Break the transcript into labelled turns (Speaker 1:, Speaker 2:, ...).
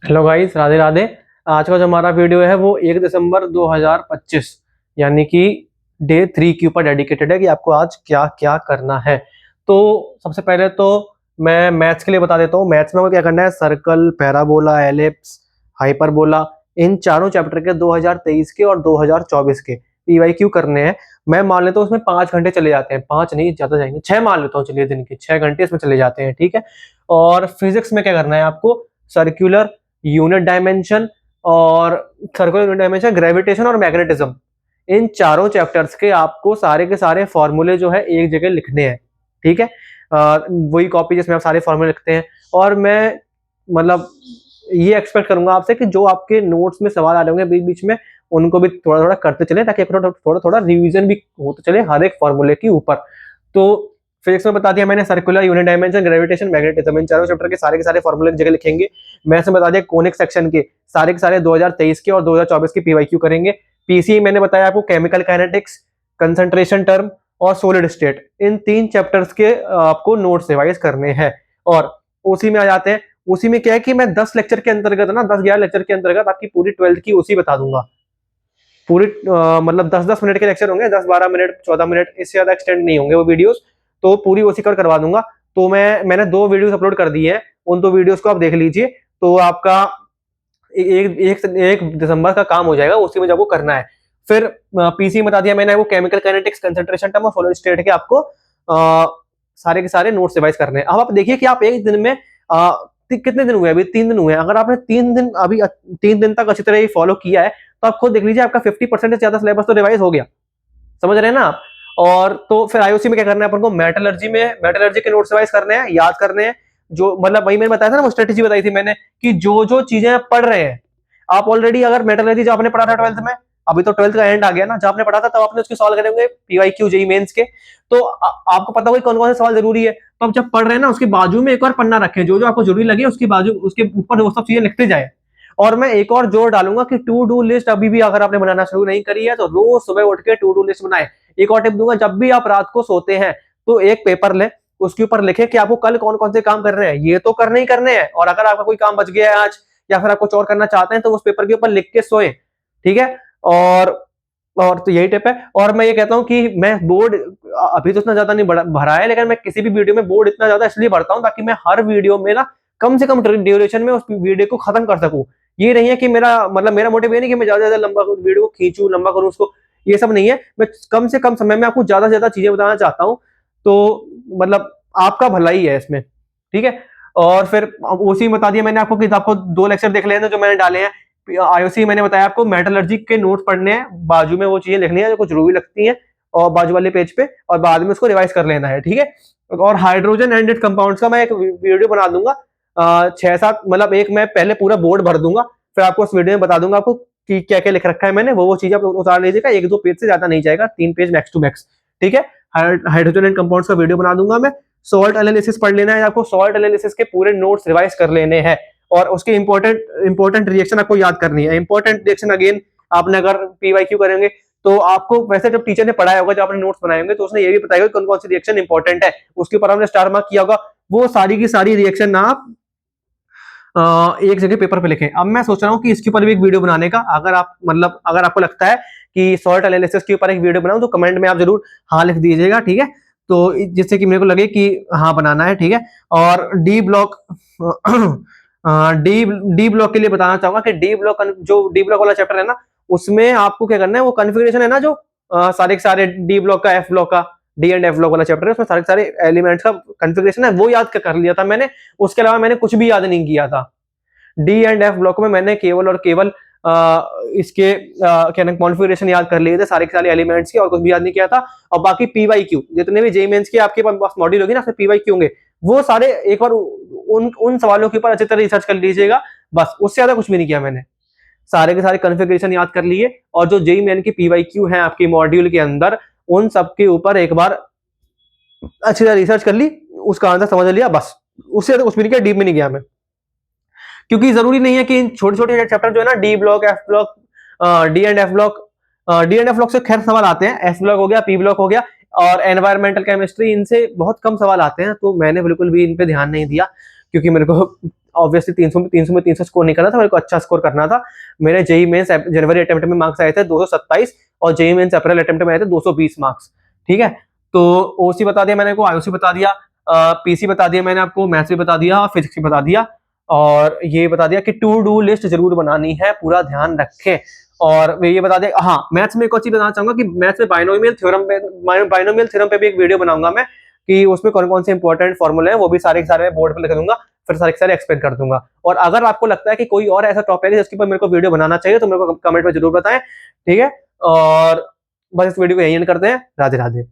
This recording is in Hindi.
Speaker 1: Hello guys, Radhe Radhe. आज का जो हमारा वीडियो है वो 1 दिसंबर 2025 यानी कि डे 3 के ऊपर डेडिकेटेड है कि आपको आज क्या क्या करना है। तो सबसे पहले तो मैं मैथ्स के लिए बता देता हूँ। मैथ्स में आपको क्या करना है, सर्कल, पैराबोला, एलिप्स, हाइपरबोला, इन चारों चैप्टर के 2023 के और 2024 के पीवाईक्यू करने हैं। मैं मान लेता हूँ उसमें 5 घंटे चले जाते हैं, 5 नहीं ज़्यादा जाएंगे, 6 मान लेता हूँ, चलिए दिन के 6 घंटे इसमें चले जाते हैं, ठीक है। और फिजिक्स में क्या करना है आपको, सर्कुलर, यूनिट डायमेंशन और सर्कुलर यूनिट डायमेंशन, ग्रेविटेशन और मैग्नेटिज्म, इन चारों चैप्टर्स के आपको सारे के सारे फॉर्मूले जो है एक जगह लिखने हैं, ठीक है। वही कॉपी जिसमें आप सारे फॉर्मूले लिखते हैं। और मैं मतलब ये एक्सपेक्ट करूंगा आपसे कि जो आपके नोट्स में सवाल आ रहे होंगे बीच बीच में, उनको भी थोड़ा थोड़ा करते चले ताकि थोड़ा थोड़ा रिवीजन भी होते चले हर एक फॉर्मूले के ऊपर। तो फिजिक्स में बता दिया मैंने, circular, unit dimension, gravitation, magnetism, इन चारों चैप्टर के सारे फॉर्मूले एक जगह लिखेंगे। मैथ्स में बता दिया कोनिक सेक्शन के सारे 2023 के और 2024 के पीवाईक्यू करेंगे। पीसी मैंने बताया आपको केमिकल काइनेटिक्स, कंसंट्रेशन टर्म और सॉलिड स्टेट, इन 3 चैप्टर्स के आपको नोट्स रिवाइज करने हैं। और उसी में आ जाते हैं। उसी में क्या है कि मैं 10 लेक्चर के अंतर्गत ना, 10-11 लेक्चर के अंतर्गत आपकी पूरी 12th की उसी बता दूंगा। पूरी मतलब 10-10 मिनट के लेक्चर होंगे, 10-12 मिनट, 14 मिनट, इससे ज्यादा एक्सटेंड नहीं होंगे वो वीडियोस। तो पूरी उसी कवर करवा दूंगा। तो मैंने 2 वीडियोस अपलोड कर दी है, उन 2 वीडियोस को आप देख लीजिए। तो आपका एक दिसंबर का काम हो जाएगा, उसी में आपको करना है। फिर पीसी बता दिया मैंने, वो केमिकल काइनेटिक्स, कंसंट्रेशन टर्म और सॉलिड स्टेट के आपको सारे के सारे नोट्स रिवाइज करने हैं। अब आप देखिए कि आप एक दिन में कितने दिन हुए, अभी 3 दिन हुए हैं। अगर आपने 3 दिन तक अच्छी तरह ये फॉलो किया है तो आप खुद देख लीजिए आपका 50% से ज्यादा सिलेबस तो रिवाइज हो गया। समझ रहे हैं ना आप। और तो फिर आईओसी में क्या करना है अपन को, मेटलर्जी के नोट्स रिवाइज करने हैं, याद करने हैं। जो मतलब वही मैंने बताया था ना, वो स्ट्रेटेजी बताई थी मैंने कि जो जो चीजें आप पढ़ रहे हैं, आप ऑलरेडी अगर मेटलर्जी जो आपने पढ़ा था 12th में, अभी तो 12th का एंड आ गया ना, जो आपने पढ़ा था तब आपने उसके सॉल्व करेंगे पीवाईक्यू जेई मेंस के। तो आपको पता होगा कौन कौन से सवाल जरूरी है। तो आप जब पढ़ रहे हैं ना, उसके बाजू में एक और पन्ना रखें, जो जो आपको जरूरी लगे उसके बाजू, उसके ऊपर वो सब चीजें लिखते जाए। और मैं एक और जोर डालूंगा कि टू डू लिस्ट अभी भी अगर आपने बनाना शुरू नहीं करी है तो रोज सुबह उठ के टू डू लिस्ट बनाए। एक और टिप दूंगा, जब भी आप रात को सोते हैं तो एक पेपर ले, उसके ऊपर लिखे कि आपको कल कौन कौन से काम करने हैं। ये तो करने ही करने हैं, और अगर आपका कोई काम बच गया है आज या फिर आप कुछ और करना चाहते हैं तो उस पेपर के ऊपर लिख के सोए, ठीक है। और तो यही टिप है। और मैं ये कहता हूँ कि मैं बोर्ड अभी तो इतना ज्यादा नहीं भरा है, लेकिन मैं किसी भी वीडियो में बोर्ड इतना ज्यादा इसलिए भरता हूँ ताकि मैं हर वीडियो में ना कम से कम ड्यूरेशन में उस वीडियो को खत्म कर सकूं। ये नहीं है कि मेरा मोटिव ये नहीं कि मैं ज्यादा ज्यादा लंबा वीडियो को खींचूं, लंबा करूं उसको, ये सब नहीं है। मैं कम से कम समय में आपको ज्यादा से ज्यादा चीजें बताना चाहता हूँ। तो मतलब आपका भला ही है इसमें, ठीक है। और फिर उसी में बता दिया मैंने आपको कि आपको 2 लेक्चर देख लेने जो मैंने डाले हैं। आईओसी मैंने बताया आपको मेटलर्जी के नोट्स पढ़ने हैं, बाजू में वो चीजें लिखनी है जो कुछ जरूरी लगती हैं और बाजू वाले पेज पे, और बाद में उसको रिवाइज कर लेना है, ठीक है। और हाइड्रोजन एंडेड कंपाउंड्स का मैं एक वीडियो बना दूंगा, 6-7, मतलब एक मैं पहले पूरा बोर्ड भर दूंगा, फिर आपको उस वीडियो में बता दूंगा आपको कि क्या क्या लिख रखा है मैंने। वो चीज आप उतार लीजिएगा, 1-2 पेज से ज्यादा नहीं जाएगा, 3 पेज मैक्स टू मैक्स, ठीक है। हाइड्रोजन एंड कंपाउंड्स का वीडियो बना दूंगा मैं। सॉल्ट एनालिसिस पढ़ लेना है आपको, सॉल्ट एनालिसिस के पूरे नोट्स रिवाइज कर लेने हैं। और उसके इंपॉर्टेंट रिएक्शन आपको याद करनी है। इंपॉर्टेंट रिएक्शन अगेन, आपने अगर पीवाईक्यू करेंगे तो आपको वैसे जब टीचर ने पढ़ाया होगा, जब आपने नोट्स बनाए होंगे, तो उसने ये भी बताया कौन कौन सी रिएक्शन इंपॉर्टेंट है, उसके ऊपर आपने स्टार मार्क किया होगा। वो सारी की सारी रिएक्शन ना आप एक जगह पेपर पे लिखें। अब मैं सोच रहा हूँ कि इसके ऊपर भी एक वीडियो बनाने का, अगर आप मतलब अगर आपको लगता है कि सॉल्ट एनालिसिस के ऊपर एक वीडियो बनाऊं तो कमेंट में आप जरूर हाँ लिख दीजिएगा, ठीक है। तो जिससे कि मेरे को लगे कि हाँ बनाना है, ठीक है। और डी ब्लॉक डी ब्लॉक के लिए बताना चाहूंगा कि डी ब्लॉक वाला चैप्टर है ना, उसमें आपको क्या करना है, वो कॉन्फ़िगरेशन है ना, जो सारे के सारे डी ब्लॉक का, एफ ब्लॉक का, डी एंड एफ ब्लॉक वाला चैप्टर है, उसमें सारे सारे एलिमेंट्स का कॉन्फ़िगरेशन है, वो याद कर लिया था मैंने। उसके अलावा मैंने कुछ भी याद नहीं किया था। डी एंड एफ ब्लॉक में मैंने केवल और केवल इसके क्या नाम कॉन्फ़िगरेशन याद कर लिए थे, सारे के सारे एलिमेंट्स के, और कुछ भी याद नहीं किया था। और बाकी पीवाईक्यू जितने भी जेईई मेंस के आपके पास मॉड्यूल होगी ना, उसमें पीवाईक्यू होंगे, वो सारे एक बार उन सवालों के ऊपर अच्छी तरह रिसर्च कर लीजिएगा। बस उससे ज्यादा कुछ भी नहीं किया मैंने। सारे के सारे कॉन्फ़िगरेशन याद कर लिए, और जो जेईई मेन की पीवाईक्यू है आपके मॉड्यूल के अंदर, उन सब के ऊपर एक बार अच्छी तरह रिसर्च कर ली, उसका आंसर समझ लिया, बस। उससे ज्यादा कुछ भी नहीं किया, डीप में नहीं गया मैं। क्योंकि जरूरी नहीं है कि इन छोटे छोटे चैप्टर जो है ना, D block, F block, D and F block से खैर सवाल आते हैं, एस ब्लॉक हो गया, पी ब्लॉक हो गया, और एनवायरमेंटल केमिस्ट्री, इनसे बहुत कम सवाल आते हैं। तो मैंने बिल्कुल भी इन पे ध्यान नहीं दिया, क्योंकि मेरे को ऑब्वियसली 300 में 300 स्कोर नहीं करना था, मेरे को अच्छा स्कोर करना था। मेरे जेईई मेंस जनवरी अटेम्प्ट में मार्क्स आए थे 227 और जेईई मेंस अप्रैल अटेम्प्ट में आए थे 220 मार्क्स। ठीक है, तो ओसी बता दिया मैंने आपको, आईओसी बता दिया, पीसी बता दिया मैंने आपको, मैथ्स भी बता दिया और फिजिक्स भी बता दिया, और ये बता दिया कि टू डू लिस्ट जरूर बनानी है, पूरा ध्यान रखें। और ये बता दें, हाँ मैथ्स में एक और चीज बताना चाहूंगा कि मैथ्स में बाइनोमियल थ्योरम पे भी एक वीडियो बनाऊंगा मैं, कि उसमें कौन कौन से इंपॉर्टेंट फॉर्मूले हैं वो भी सारे के सारे बोर्ड पे लिख दूंगा, फिर सारे के सारे एक्सप्लेन कर दूंगा। और अगर आपको लगता है कि कोई और ऐसा टॉपिक है जिसके ऊपर मेरे को वीडियो बनाना चाहिए तो मेरे को कमेंट में जरूर बताएं। ठीक है, और बस इस वीडियो को यहीं एंड करते हैं। राधे राधे।